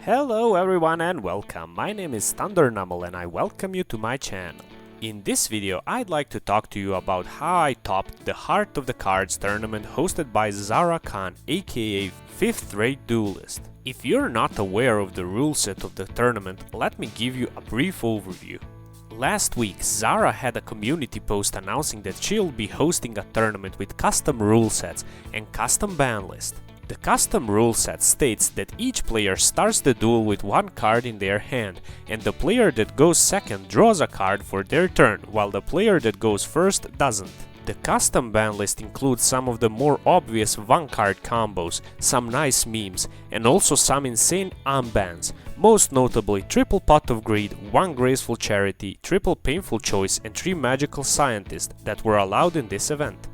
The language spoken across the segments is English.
Hello everyone and welcome, my name is Thundernumel and I welcome you to my channel. In this video I'd like to talk to you about how I topped the Heart of the Cards tournament hosted by Zara aka 5th Rate Duelist. If you're not aware of the rule set of the tournament, let me give you a brief overview. Last week Zara had a community post announcing that she'll be hosting a tournament with custom rule sets and custom ban list. The custom rule set states that each player starts the duel with one card in their hand, and the player that goes second draws a card for their turn, while the player that goes first doesn't. The custom ban list includes some of the more obvious one-card combos, some nice memes, and also some insane unbans, most notably Triple Pot of Greed, 1 Graceful Charity, Triple Painful Choice and 3 Magical Scientists that were allowed in this event.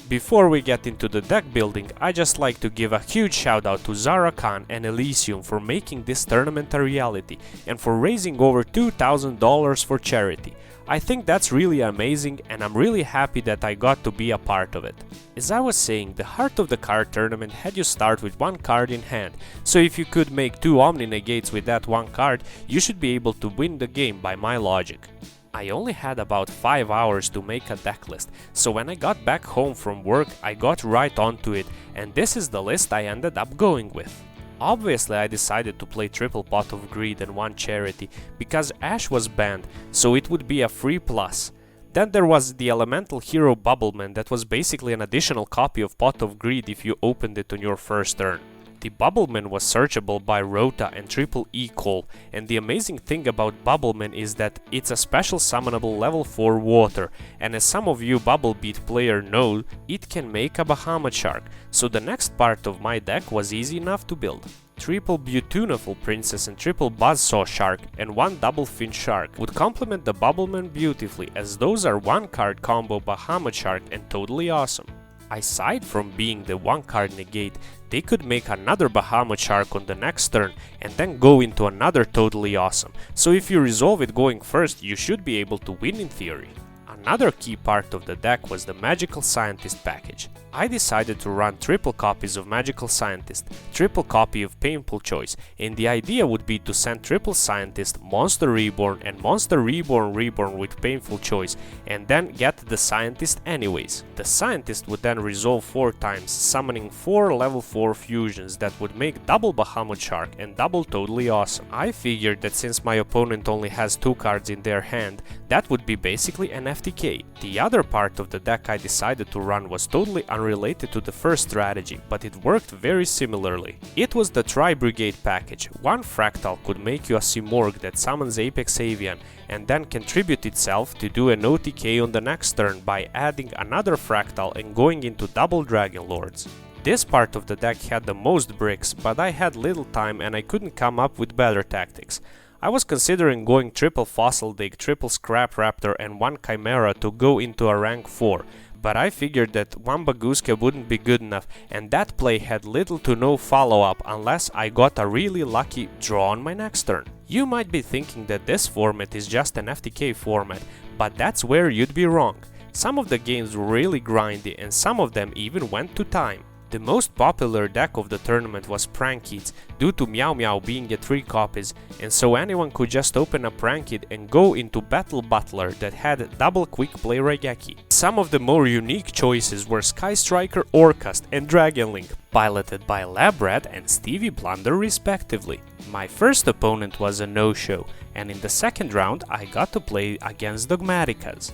Before we get into the deck building, I just like to give a huge shout out to Zara and Alyseium for making this tournament a reality and for raising over $2,000 for charity. I think that's really amazing and I'm really happy that I got to be a part of it. As I was saying, the Heart of the Card tournament had you start with one card in hand, so if you could make 2 Omni Negates with that one card, you should be able to win the game by my logic. I only had about 5 hours to make a deck list, so when I got back home from work I got right onto it, and this is the list I ended up going with. Obviously I decided to play Triple Pot of Greed and 1 Charity, because Ash was banned, so it would be a free plus. Then there was the Elemental Hero Bubbleman that was basically an additional copy of Pot of Greed if you opened it on your first turn. The Bubbleman was searchable by Rota and Triple E Call, and the amazing thing about Bubbleman is that it's a special summonable level 4 water, and as some of you Bubble Beat player know, it can make a Bahamut Shark, so the next part of my deck was easy enough to build. Triple Beautiful Princess and Triple Buzzsaw Shark and 1 Double Fin Shark would complement the Bubbleman beautifully, as those are 1 card combo Bahamut Shark and totally awesome. Aside from being the 1 card negate, they could make another Bahamut Shark on the next turn and then go into another totally awesome, so if you resolve it going first, you should be able to win in theory. Another key part of the deck was the Magical Scientist package. I decided to run triple copies of Magical Scientist, triple copy of Painful Choice, and the idea would be to send Triple Scientist, Monster Reborn and Monster Reborn with Painful Choice, and then get the Scientist anyways. The Scientist would then resolve 4 times, summoning 4 level 4 fusions that would make double Bahamut Shark and double Totally Awesome. I figured that since my opponent only has 2 cards in their hand, that would be basically an FTK. The other part of the deck I decided to run was totally unrelated to the first strategy, but it worked very similarly. It was the Tri-Brigade package. 1 Fractal could make you a Simorgh that summons Apex Avian and then contribute itself to do an OTK on the next turn by adding another Fractal and going into double Dragon Lords. This part of the deck had the most bricks, but I had little time and I couldn't come up with better tactics. I was considering going triple Fossil Dig, triple Scrap Raptor and 1 Chimera to go into a rank 4, but I figured that 1 Baguska wouldn't be good enough, and that play had little to no follow-up unless I got a really lucky draw on my next turn. You might be thinking that this format is just an FTK format, but that's where you'd be wrong. Some of the games were really grindy and some of them even went to time. The most popular deck of the tournament was Prankids, due to Meow Meow being at 3 copies, and so anyone could just open a Prankid and go into Battle Butler that had double Quick Play Raigeki. Some of the more unique choices were Sky Striker, Orcust and Dragon Link, piloted by Labrat and Stevie Blunder respectively. My first opponent was a no-show, and in the second round I got to play against Dogmaticas.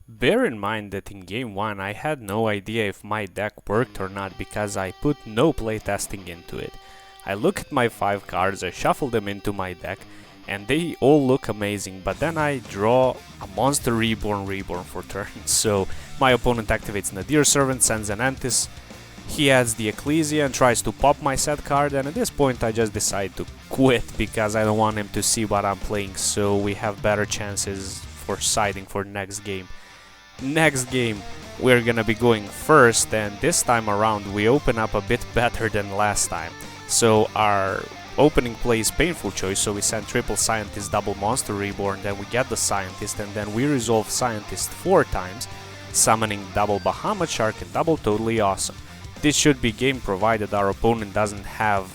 Bear in mind that in game 1 I had no idea if my deck worked or not because I put no playtesting into it. I look at my 5 cards, I shuffle them into my deck and they all look amazing, but then I draw a Monster Reborn for turn, so my opponent activates Nadir Servant, sends an Antis, he adds the Ecclesia and tries to pop my set card, and at this point I just decide to quit because I don't want him to see what I'm playing, so we have better chances for siding for next game. Next game we're gonna be going first, and this time around we open up a bit better than last time. So our opening play is painful choice, so we send triple scientist, double monster reborn, then we get the scientist, and then we resolve scientist 4 times, summoning double Bahamut Shark and double Totally Awesome. This should be game provided our opponent doesn't have,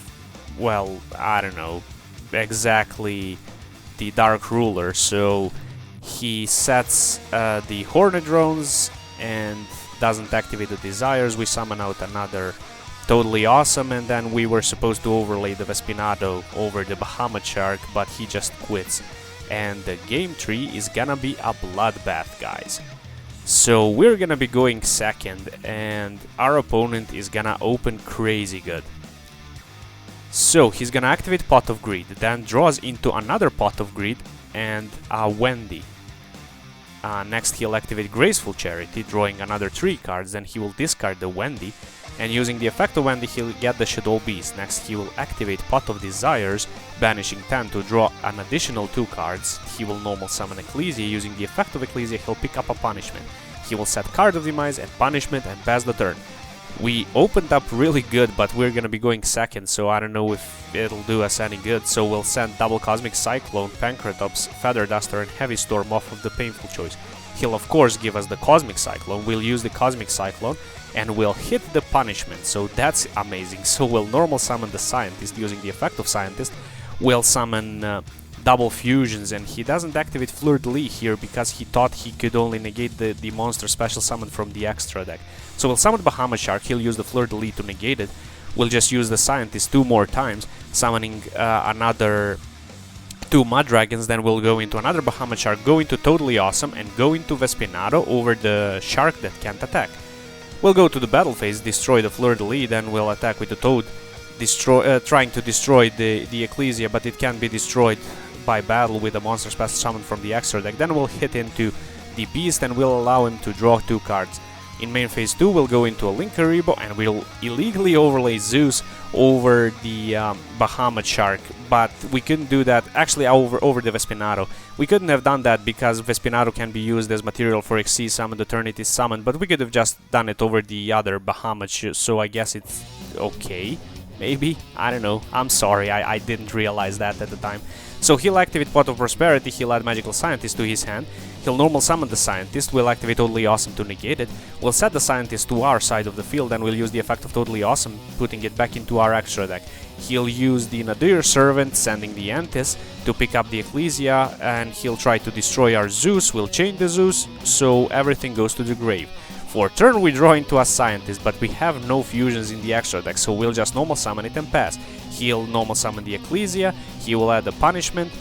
well, I don't know, exactly the Dark Ruler, so he sets the Hornet drones and doesn't activate the desires. We summon out another Totally Awesome, and then we were supposed to overlay the Vespinado over the Bahamut Shark, but he just quits. And the game tree is gonna be a bloodbath, guys. So we're gonna be going second, and our opponent is gonna open crazy good. So he's gonna activate Pot of Greed, then draws into another Pot of Greed and a Wendy. Next he'll activate Graceful Charity, drawing another 3 cards, then he will discard the Wendy, and using the effect of Wendy he'll get the Shadow Beast. Next he will activate Pot of Desires, banishing 10 to draw an additional 2 cards. He will normal summon Ecclesia. Using the effect of Ecclesia he'll pick up a punishment. He will set Card of Demise and Punishment and pass the turn. We opened up really good, but we're gonna be going second, so I don't know if it'll do us any good. So we'll send double Cosmic Cyclone, Pancratops, Feather Duster and Heavy Storm off of the painful choice. He'll of course give us the Cosmic Cyclone. We'll use the Cosmic Cyclone and we'll hit the punishment, so that's amazing. So we'll normal summon the Scientist using the effect of Scientist. We'll summon double fusions, and he doesn't activate Fleur-de-Lis here because he thought he could only negate the monster special summon from the extra deck. So we'll summon Bahamut Shark, he'll use the Fleur-de-Lis to negate it. We'll just use the Scientist 2 more times, summoning another 2 Mud Dragons, then we'll go into another Bahamut Shark, go into Totally Awesome, and go into Vespinado over the Shark that can't attack. We'll go to the battle phase, destroy the Fleur-de-Lis, then we'll attack with the Toad, trying to destroy the Ecclesia, but it can't be destroyed by battle with a monster special summon from the extra deck. Then we'll hit into the Beast and we'll allow him to draw 2 cards. In main phase 2 we'll go into a Linkaribo and we'll illegally overlay Zeus over the Bahamut Shark, but we couldn't do that, actually over the Vespinado. We couldn't have done that because Vespinado can be used as material for Xyz summon, the turn it is summoned, but we could have just done it over the other Bahamut, so I guess it's okay. Maybe? I don't know. I'm sorry, I didn't realize that at the time. So he'll activate Pot of Prosperity, he'll add Magical Scientist to his hand, he'll normal summon the Scientist, we'll activate Totally Awesome to negate it, we'll set the Scientist to our side of the field and we'll use the effect of Totally Awesome, putting it back into our extra deck. He'll use the Nadir Servant, sending the Antis to pick up the Ecclesia, and he'll try to destroy our Zeus, we'll chain the Zeus, so everything goes to the grave. For turn we draw into a Scientist, but we have no fusions in the extra deck, so we'll just normal summon it and pass. He'll normal summon the Ecclesia, he will add the punishment,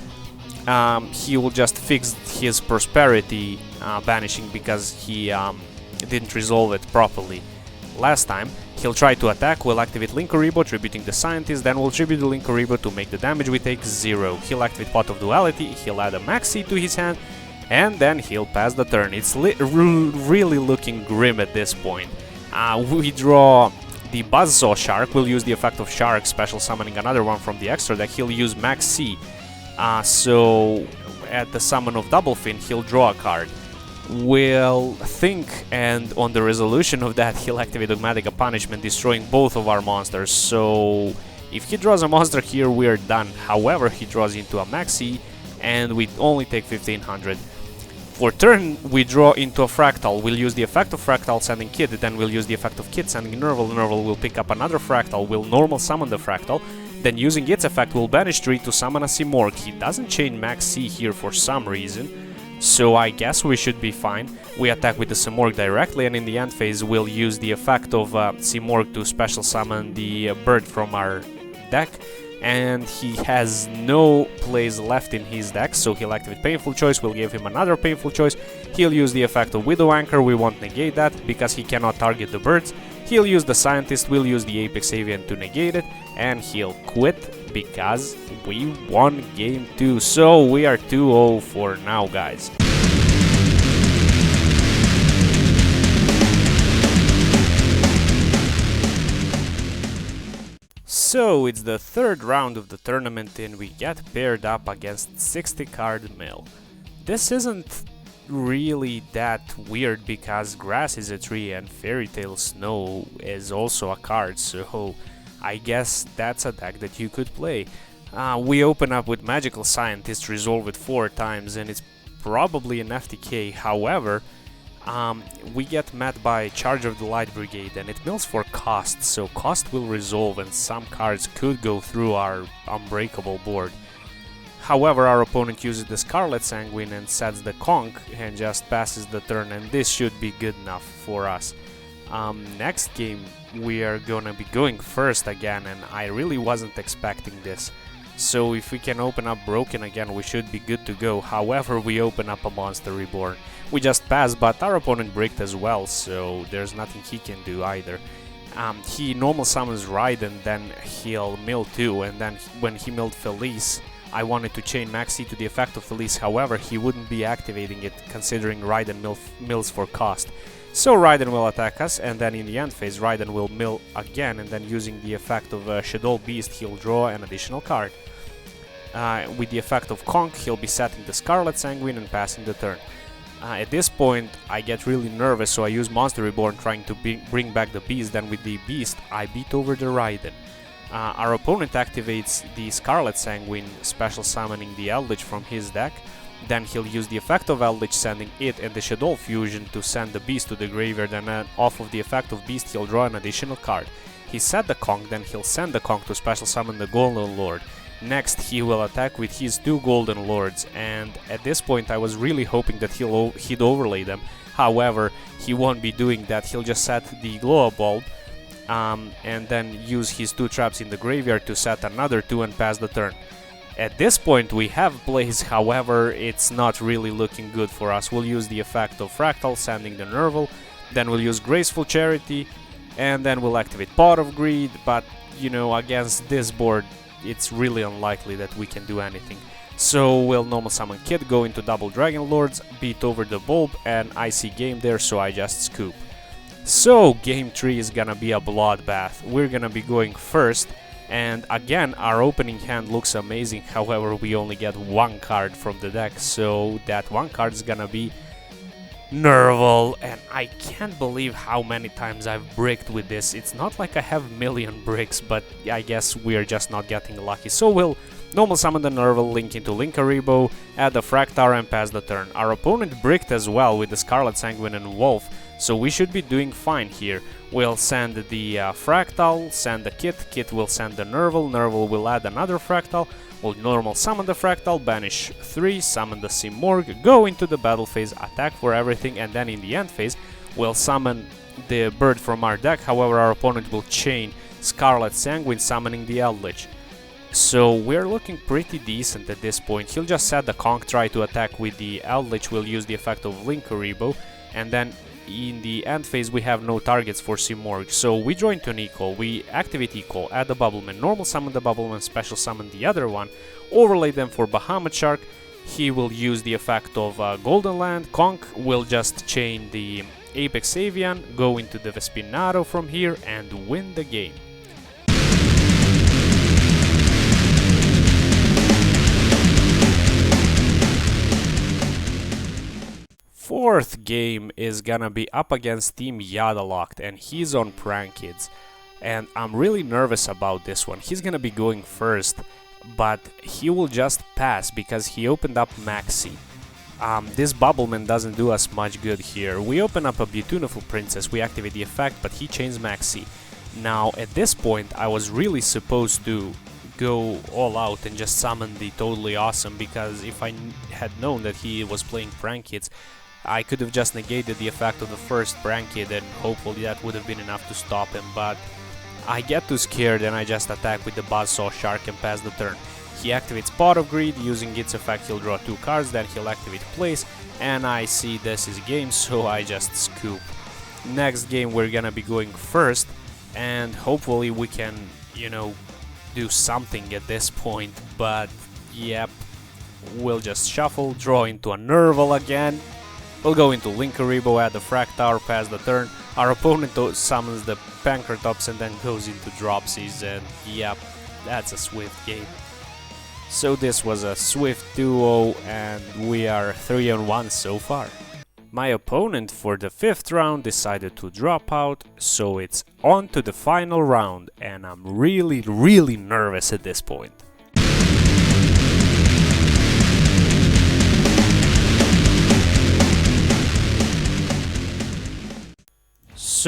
he will just fix his prosperity banishing because he didn't resolve it properly last time. He'll try to attack, we'll activate Linkaribo, tributing the Scientist, then we'll tribute the Linkaribo to make the damage we take 0. He'll activate Pot of Duality, he'll add a Maxi to his hand, and then he'll pass the turn. It's really looking grim at this point. We draw the Buzzsaw Shark, we'll use the effect of Shark, special summoning another one from the extra deck. He'll use Max C, so at the summon of Double Fin he'll draw a card. We'll think, and on the resolution of that he'll activate Dogmatic Punishment, destroying both of our monsters. So if he draws a monster here we're done. However, he draws into a Maxi and we only take 1500. For turn, we draw into a Fractal. We'll use the effect of Fractal, sending Kid, then we'll use the effect of Kid, sending Nerval. Nerval will pick up another Fractal, we'll normal summon the Fractal, then using its effect, we'll banish 3 to summon a Simorgh. He doesn't chain Max C here for some reason, so I guess we should be fine. We attack with the Simorgh directly, and in the end phase, we'll use the effect of Simorgh to special summon the bird from our deck. And he has no plays left in his deck, so he'll activate Painful Choice, we'll give him another Painful Choice, he'll use the effect of Widow Anchor, we won't negate that because he cannot target the birds, he'll use the Scientist, we'll use the Apex Avian to negate it, and he'll quit because we won game 2, so we are 2-0 for now, guys. So it's the 3rd round of the tournament and we get paired up against 60 card mill. This isn't really that weird because Grass is a tree and Fairy Tale Snow is also a card, so I guess that's a deck that you could play. We open up with Magical Scientist, resolve it 4 times, and it's probably an FTK. However, we get met by Charge of the Light Brigade, and it mills for cost, so cost will resolve and some cards could go through our unbreakable board. However, our opponent uses the Scarlet Sanguine and sets the Conch and just passes the turn, and this should be good enough for us. Next game we are gonna be going first again, and I really wasn't expecting this. So if we can open up Broken again, we should be good to go. However, we open up a Monster Reborn. We just pass, but our opponent bricked as well, so there's nothing he can do either. He normal summons Raiden, then he'll mill 2, and then when he milled Felice, I wanted to chain Maxi to the effect of Felice. However, he wouldn't be activating it, considering Raiden mills for cost. So Raiden will attack us, and then in the end phase, Raiden will mill again, and then using the effect of Shadow Beast, he'll draw an additional card. With the effect of Conch, he'll be setting the Scarlet Sanguine and passing the turn. At this point, I get really nervous, so I use Monster Reborn trying to bring back the Beast. Then with the Beast, I beat over the Raiden. Our opponent activates the Scarlet Sanguine, special summoning the Eldritch from his deck. Then he'll use the effect of Eldritch, sending it and the Shadow Fusion to send the Beast to the graveyard, and then off of the effect of Beast, he'll draw an additional card. He set the Conch, then he'll send the Conch to special summon the Golden Lord. Next, he will attack with his 2 Golden Lords, and at this point I was really hoping that he'd overlay them. However, he won't be doing that. He'll just set the Glow-Bulb, and then use his 2 traps in the graveyard to set another 2 and pass the turn. At this point we have Blaze, however it's not really looking good for us. We'll use the effect of Fractal, sending the Nerval, then we'll use Graceful Charity, and then we'll activate Pot of Greed, but you know, against this board it's really unlikely that we can do anything. So we'll normal summon Kid, go into double Dragon Lords, beat over the Bulb, and I see game there, so I just scoop. So game 3 is gonna be a bloodbath. We're gonna be going first, and again our opening hand looks amazing. However, we only get 1 card from the deck, so that 1 card is gonna be Nerval, and I can't believe how many times I've bricked with this. It's not like I have million bricks, but I guess we're just not getting lucky. So we'll normal summon the Nerval, link into Linkaribo, add the Fractar and pass the turn. Our opponent bricked as well with the Scarlet Sanguine and Wolf, so we should be doing fine here. We'll send the Fractal, send the Kit will send the Nerval will add another Fractal, we'll normal summon the Fractal, banish 3, summon the Simorgh, go into the battle phase, attack for everything, and then in the end phase, we'll summon the bird from our deck. However, our opponent will chain Scarlet Sanguine, summoning the Eldritch. So we're looking pretty decent at this point. He'll just set the Conch, try to attack with the Eldritch, we'll use the effect of Linkaribo, and then in the end phase we have no targets for Simorgh, so we draw into an Equal, we activate Equal, add the Bubbleman, normal summon the Bubbleman, special summon the other one, overlay them for Bahamut Shark. He will use the effect of Golden Land, Conch will just chain the Apex Avian, go into the Vespinato from here and win the game. Fourth game is gonna be up against Team Yataloked, and he's on Prank Kids. And I'm really nervous about this one. He's gonna be going first, but he will just pass because he opened up Maxi. This Bubbleman doesn't do us much good here. We open up a Beautiful Princess, we activate the effect, but he chains Maxi. Now, at this point, I was really supposed to go all out and just summon the Totally Awesome, because if I had known that he was playing Prank Kids, I could have just negated the effect of the first Prank Kid, and hopefully that would have been enough to stop him, but I get too scared and I just attack with the Buzzsaw Shark and pass the turn. He activates Pot of Greed, using its effect he'll draw 2 cards, then he'll activate Place, and I see this is game, so I just scoop. Next game we're gonna be going first, and hopefully we can, you know, do something at this point, but yep, we'll just shuffle, draw into a Nerval again. We'll go into Linkaribo, add the Fractar, pass the turn. Our opponent summons the Pankratops and then goes into Dropsies, and yep, that's a swift game. So this was a swift duo, and we are 3-1 so far. My opponent for the 5th round decided to drop out, so it's on to the final round, and I'm really nervous at this point.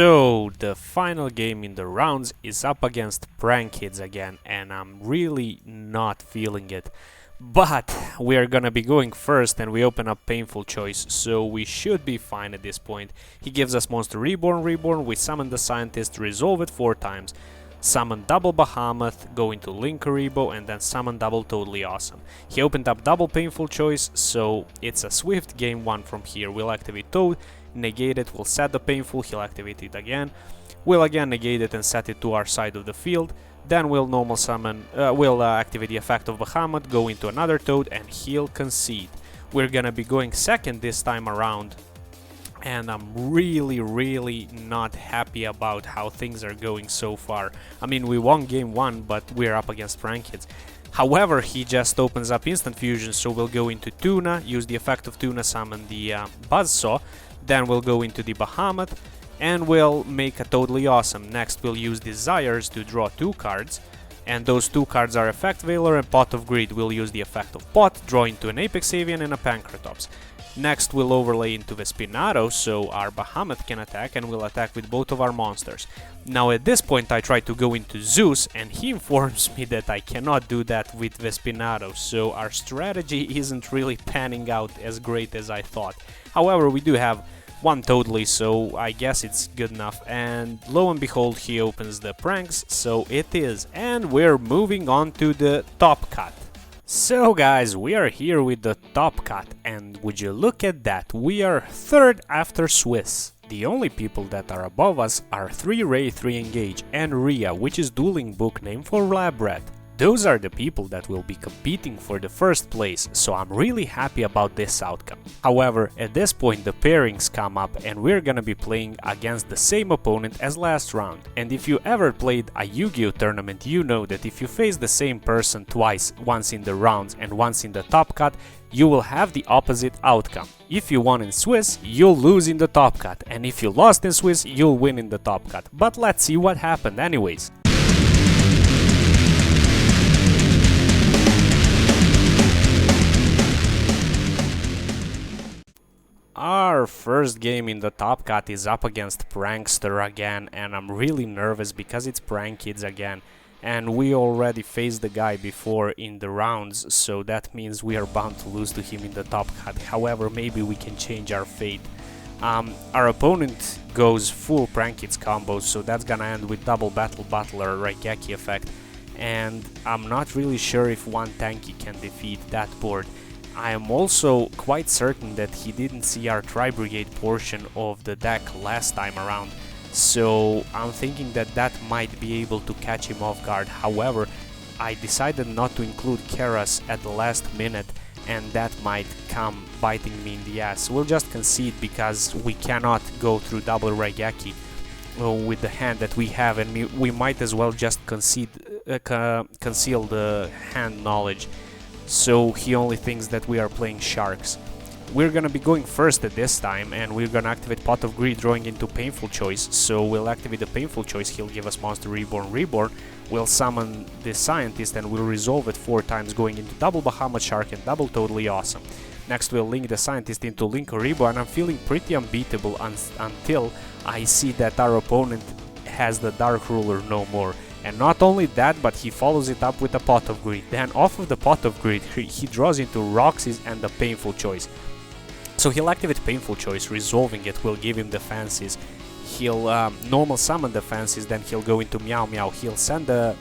So, the final game in the rounds is up against Prank Kids again, and I'm really not feeling it. But we are gonna be going first, and we open up Painful Choice, so we should be fine at this point. He gives us Monster Reborn, we summon the Scientist, resolve it 4 times. Summon double Bahamut, go into Link Karibo, and then summon double Totally Awesome. He opened up double Painful Choice, so it's a swift game 1 from here. We'll activate Toad, negate it, we'll set the Painful, he'll activate it again. We'll again negate it and set it to our side of the field. Then we'll normal summon, we'll activate the effect of Bahamut, go into another Toad, and he'll concede. We're gonna be going second this time around, and I'm really not happy about how things are going so far. I mean, we won game 1, but we're up against Prank Kids. However, he just opens up Instant Fusion, so we'll go into Tuna, use the effect of Tuna, summon the Buzzsaw, then we'll go into the Bahamut, and we'll make a Totally Awesome. Next, we'll use Desires to draw 2 cards, and those 2 cards are Effect Veiler and Pot of Greed. We'll use the effect of Pot, draw into an Apex Avian and a Pancratops. Next, we'll overlay into Vespinato, so our Bahamut can attack, and we'll attack with both of our monsters. Now at this point I try to go into Zeus, and he informs me that I cannot do that with Vespinato, so our strategy isn't really panning out as great as I thought. However, we do have 1 totally, so I guess it's good enough, and lo and behold he opens the pranks, so it is, and we're moving on to the top cut. So guys, we are here with the top cut, and would you look at that, we are 3rd after Swiss. The only people that are above us are 3 Ray, 3 Engage, and Ria, which is dueling book name for Lab Rat. Those are the people that will be competing for the first place, so I'm really happy about this outcome. However, at this point the pairings come up, and we're gonna be playing against the same opponent as last round. And if you ever played a Yu-Gi-Oh tournament, you know that if you face the same person twice, once in the rounds and once in the top cut, you will have the opposite outcome. If you won in Swiss, you'll lose in the top cut, and if you lost in Swiss, you'll win in the top cut. But let's see what happened anyways. Our first game in the top cut is up against Prankster again, and I'm really nervous because it's Prank Kids again. And we already faced the guy before in the rounds, so that means we are bound to lose to him in the top cut. However, maybe we can change our fate. Our opponent goes full Prank Kids combos, so that's gonna end with double Battle Butler Raigeki effect. And I'm not really sure if one tanky can defeat that board. I am also quite certain that he didn't see our Tri-Brigade portion of the deck last time around, so I'm thinking that that might be able to catch him off guard. However, I decided not to include Keras at the last minute, and that might come biting me in the ass. We'll just concede because we cannot go through double Raigeki with the hand that we have, and we might as well just conceal the hand knowledge. So he only thinks that we are playing Sharks. We're gonna be going first at this time, and we're gonna activate Pot of Greed, drawing into Painful Choice. So we'll activate the Painful Choice, he'll give us Monster Reborn. We'll summon the Scientist, and we'll resolve it 4 times, going into double Bahamut Shark and double Totally Awesome. Next we'll link the Scientist into Link Karibo, and I'm feeling pretty unbeatable until I see that our opponent has the Dark Ruler no more. And not only that, but he follows it up with a Pot of Greed. Then off of the Pot of Greed, he draws into Roxy's and the Painful Choice. So he'll activate Painful Choice, resolving it will give him the Fancies. He'll normal summon the Fancies, then he'll go into Meow Meow. He'll send the,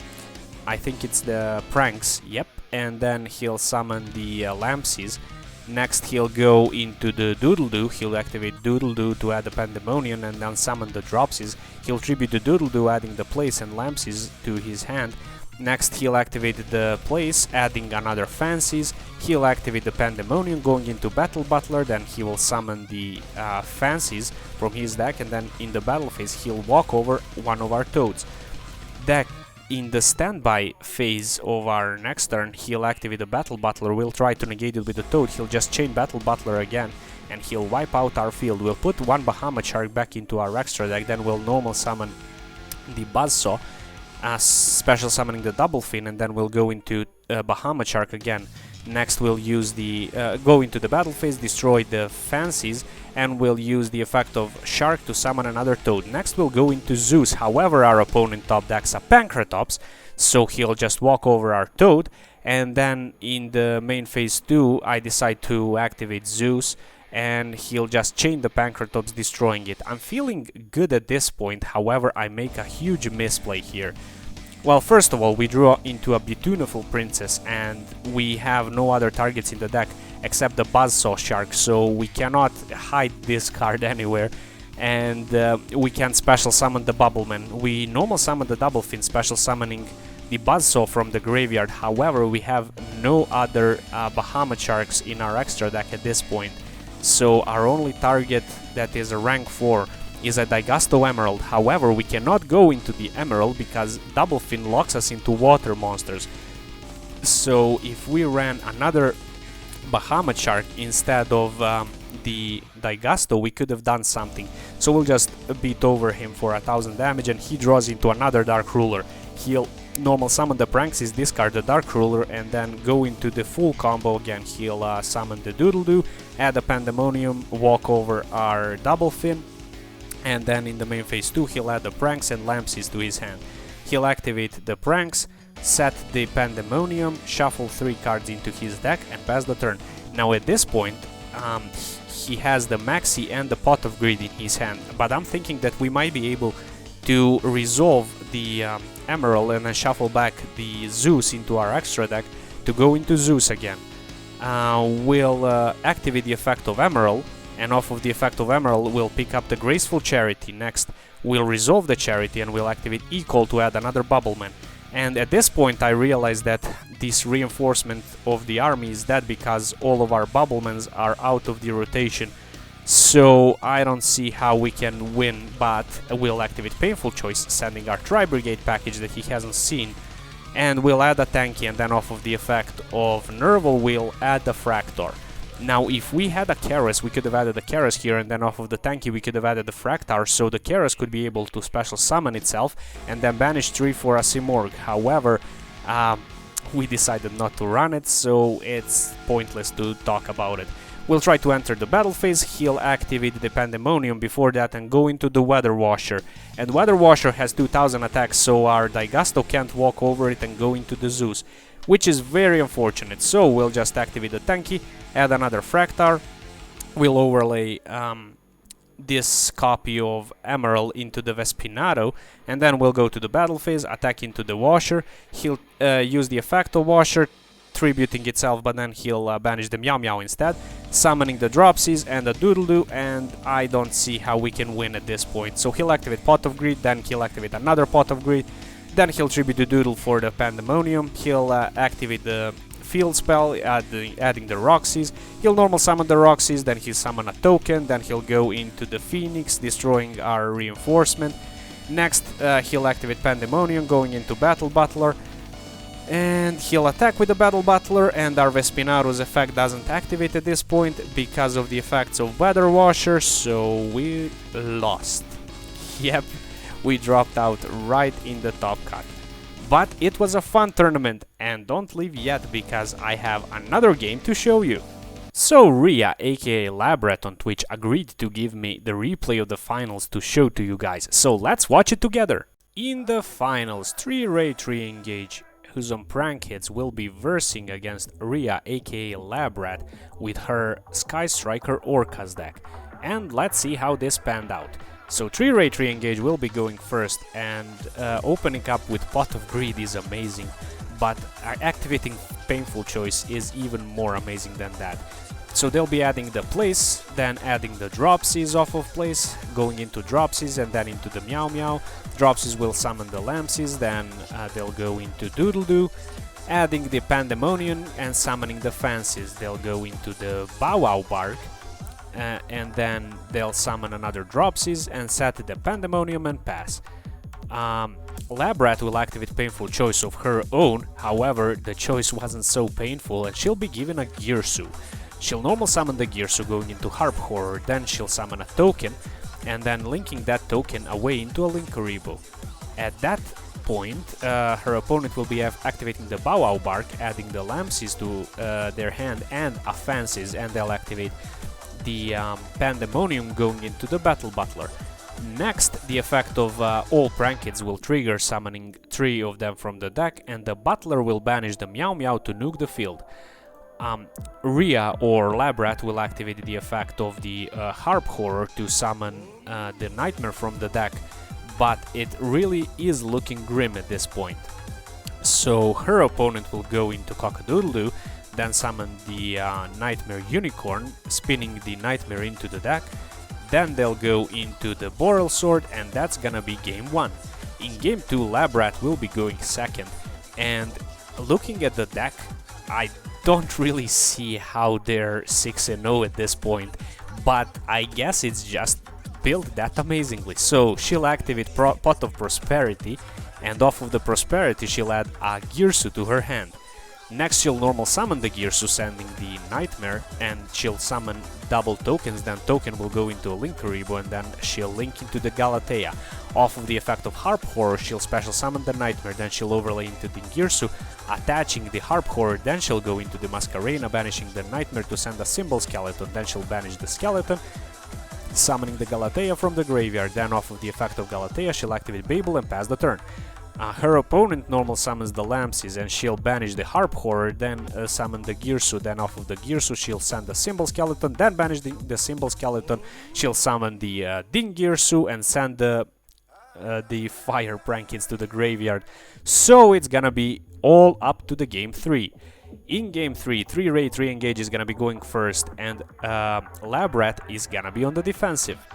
I think it's the Pranks, yep. And then he'll summon the Lampsies. Next he'll go into the Doodle-Doo, he'll activate Doodle-Doo to add the Pandemonium and then summon the Dropsies. He'll tribute the Doodle-Doo, adding the Place and Lampsies to his hand. Next he'll activate the Place, adding another Fancies. He'll activate the Pandemonium, going into Battle Butler, then he will summon the Fancies from his deck, and then in the battle phase he'll walk over one of our Toads. In the standby phase of our next turn, he'll activate the Battle Butler, we'll try to negate it with the Toad, he'll just chain Battle Butler again, and he'll wipe out our field. We'll put 1 Bahamut Shark back into our extra deck, then we'll normal summon the Buzzsaw, special summoning the Double Fin, and then we'll go into Bahamut Shark again. Next we'll use the go into the battle phase, destroy the Fancies, and we'll use the effect of Shark to summon another Toad. Next we'll go into Zeus, however our opponent top decks a Pancratops, so he'll just walk over our Toad, and then in the main phase 2 I decide to activate Zeus, and he'll just chain the Pancratops, destroying it. I'm feeling good at this point, however I make a huge misplay here. Well, first of all, we draw into a beautiful princess, and we have no other targets in the deck except the Buzzsaw Shark, so we cannot hide this card anywhere, and we can special summon the Bubbleman. We normal summon the Doublefin, special summoning the Buzzsaw from the graveyard. However, we have no other Bahamut Sharks in our extra deck at this point, so our only target that is a rank 4 is a Digasto Emerald. However, we cannot go into the Emerald because Doublefin locks us into water monsters. So if we ran another Bahamut Shark instead of the Digasto, we could have done something. So we'll just beat over him for 1000 damage, and he draws into another Dark Ruler. He'll normal summon the Pranksis, discard the Dark Ruler, and then go into the full combo again. He'll summon the Doodle-Doo, add a Pandemonium, walk over our Doublefin, and then in the main phase 2 he'll add the Pranks and Lampsies to his hand. He'll activate the Pranks, set the Pandemonium, shuffle 3 cards into his deck, and pass the turn. Now at this point he has the Maxi and the Pot of Greed in his hand, but I'm thinking that we might be able to resolve the Emerald and then shuffle back the Zeus into our extra deck to go into Zeus again. We'll activate the effect of Emerald, and off of the effect of Emerald we'll pick up the Graceful Charity. Next we'll resolve the Charity and we'll activate Equal to add another Bubbleman. And at this point I realize that this reinforcement of the army is dead because all of our Bubblemans are out of the rotation. So I don't see how we can win, but we'll activate Painful Choice, sending our Tri-Brigade package that he hasn't seen, and we'll add a Tanky, and then off of the effect of Nerval we'll add the Fractor. Now if we had a Keras, we could have added the Keras here, and then off of the Tanky we could have added the Fractar, so the Keras could be able to special summon itself and then banish 3 for a Simorgh. However, we decided not to run it, so it's pointless to talk about it. We'll try to enter the battle phase. He'll activate the Pandemonium before that and go into the Weather Washer. And Weather Washer has 2000 attacks, so our Digasto can't walk over it and go into the Zeus, which is very unfortunate. So we'll just activate the Tanky, add another Fractar, we'll overlay this copy of Emerald into the Vespinato, and then we'll go to the battle phase, attack into the Washer. He'll use the effect of Washer, tributing itself, but then he'll banish the Meow Meow instead, summoning the Dropsies and the Doodle-Doo, and I don't see how we can win at this point. So he'll activate Pot of Greed, then he'll activate another Pot of Greed, then he'll tribute the Doodle for the Pandemonium, he'll activate the Field spell, adding the Roxys, he'll normal summon the Roxys, then he'll summon a token, then he'll go into the Phoenix, destroying our reinforcement. Next he'll activate Pandemonium, going into Battle Butler, and he'll attack with the Battle Butler, and our Vespinaro's effect doesn't activate at this point because of the effects of Weather Washer, so we lost. Yep, we dropped out right in the top cut. But it was a fun tournament, and don't leave yet because I have another game to show you. So Ria, aka Labrat on Twitch, agreed to give me the replay of the finals to show to you guys, so let's watch it together. In the finals, 3-Ray 3 Engage, who's on prank hits, will be versing against Ria, aka Labrat, with her Sky Striker Orcas deck. And let's see how this panned out. So 3-Ray 3 Engage will be going first, and opening up with Pot of Greed is amazing, but activating Painful Choice is even more amazing than that. So they'll be adding the place, then adding the Dropsies off of place, going into Dropsies and then into the Meow Meow. Dropsies will summon the Lampsies, then they'll go into Doodle-Doo, adding the Pandemonium and summoning the Fancies. They'll go into the Bow Wow Bark, and then they'll summon another Dropsies and set the Pandemonium and pass. Labrat will activate Painful Choice of her own, however the choice wasn't so painful and she'll be given a Girsu. She'll normal summon the Girsu going into Harp Horror, then she'll summon a token, and then linking that token away into a Linkuriboh. At that point, her opponent will be activating the Bow Wow Bark, adding the Lampsies to their hand and a Fancies, and they'll activate the Pandemonium going into the Battle Butler. Next, the effect of all prank kids will trigger, summoning 3 of them from the deck, and the Butler will banish the Meow Meow to nuke the field. Rhea or Labrat will activate the effect of the Harp Horror to summon the Nightmare from the deck, but it really is looking grim at this point. So her opponent will go into Cock-a-doodle-doo, then summon the Nightmare Unicorn, spinning the Nightmare into the deck. Then they'll go into the Boral Sword, and that's gonna be game 1. In game 2, Labrat will be going second, and looking at the deck, I don't really see how they're 6-0 at this point, but I guess it's just built that amazingly. So she'll activate Pot of Prosperity, and off of the Prosperity she'll add a Girsu to her hand. Next she'll normal summon the Girsu, sending the Nightmare, and she'll summon double tokens, then token will go into a Linkuriboh, and then she'll link into the Galatea. Off of the effect of Harp Horror, she'll special summon the Nightmare, then she'll overlay into the Girsu, attaching the Harp Horror, then she'll go into the Masquerena, banishing the Nightmare to send a Symbol Skeleton, then she'll banish the Skeleton, summoning the Galatea from the graveyard. Then off of the effect of Galatea, she'll activate Babel and pass the turn. Her opponent normal summons the Lampsies, and she'll banish the Harp Horror, then summon the Girsu, then off of the Girsu she'll send the Symbol Skeleton, then banish the Symbol Skeleton, she'll summon the Ding Girsu and send the Fire Prank Kids to the graveyard. So it's gonna be all up to the game 3. In game 3, 3-Ray 3-Engage is gonna be going first, and Labrat is gonna be on the defensive.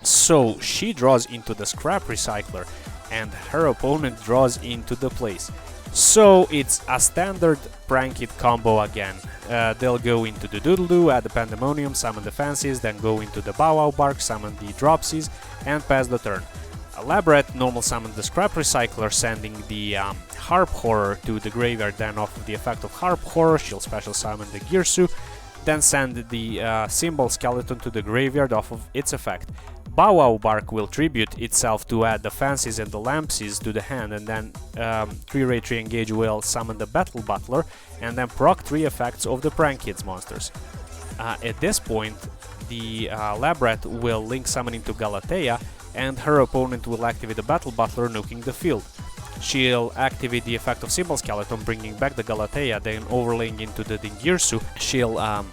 So she draws into the Scrap Recycler, and her opponent draws into the place. So it's a standard Prank Kid combo again. They'll go into the Doodle-Doo, add the Pandemonium, summon the Fancies, then go into the Bow Wow Bark, summon the Dropsies, and pass the turn. Labrat normal summon the Scrap Recycler, sending the Harp Horror to the graveyard, then off of the effect of Harp Horror she'll special summon the Girsu, then send the Symbol Skeleton to the graveyard off of its effect. Bow Wow Bark will tribute itself to add the Fancies and the Lampsies to the hand, and then 3-Ray 3-Engage will summon the Battle Butler, and then proc 3 effects of the Prank Kids monsters. At this point, the Labrat will link summon into Galatea, and her opponent will activate the Battle Butler, nuking the field. She'll activate the effect of Symbol Skeleton, bringing back the Galatea, then overlaying into the Dingirsu. She'll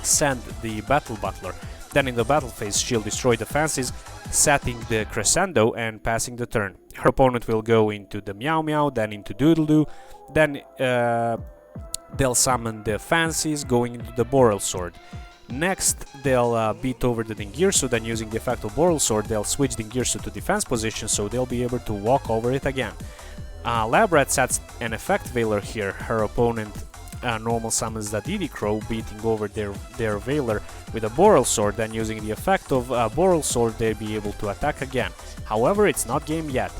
send the Battle Butler. Then in the battle phase, she'll destroy the Fancies, setting the Crescendo and passing the turn. Her opponent will go into the Meow Meow, then into Doodle-Doo, then they'll summon the Fancies, going into the Boral Sword. Next, they'll beat over the Dingirsu, then using the effect of Boral Sword, they'll switch Dingirsu to defense position, so they'll be able to walk over it again. Labrat sets an Effect Veiler here. Her opponent normal summons the Didi Crow, beating over their Veiler with a Boral Sword, then using the effect of Boral Sword, they'll be able to attack again. However, it's not game yet.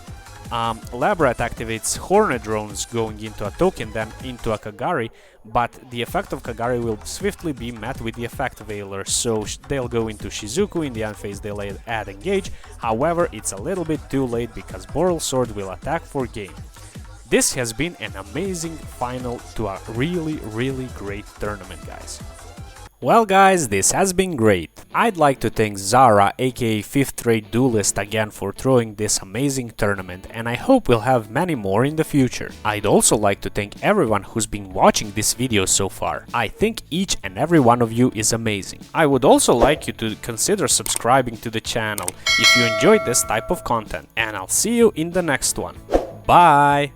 Labrat activates Hornet Drones, going into a token, then into a Kagari, but the effect of Kagari will swiftly be met with the Effect Veiler, so they'll go into Shizuku. In the end phase they'll add Engage, however it's a little bit too late because Boral Sword will attack for game. This has been an amazing final to a really great tournament, guys. Well guys, this has been great. I'd like to thank Zara, aka 5th Rate Duelist, again for throwing this amazing tournament, and I hope we'll have many more in the future. I'd also like to thank everyone who's been watching this video so far. I think each and every one of you is amazing. I would also like you to consider subscribing to the channel if you enjoyed this type of content, and I'll see you in the next one. Bye!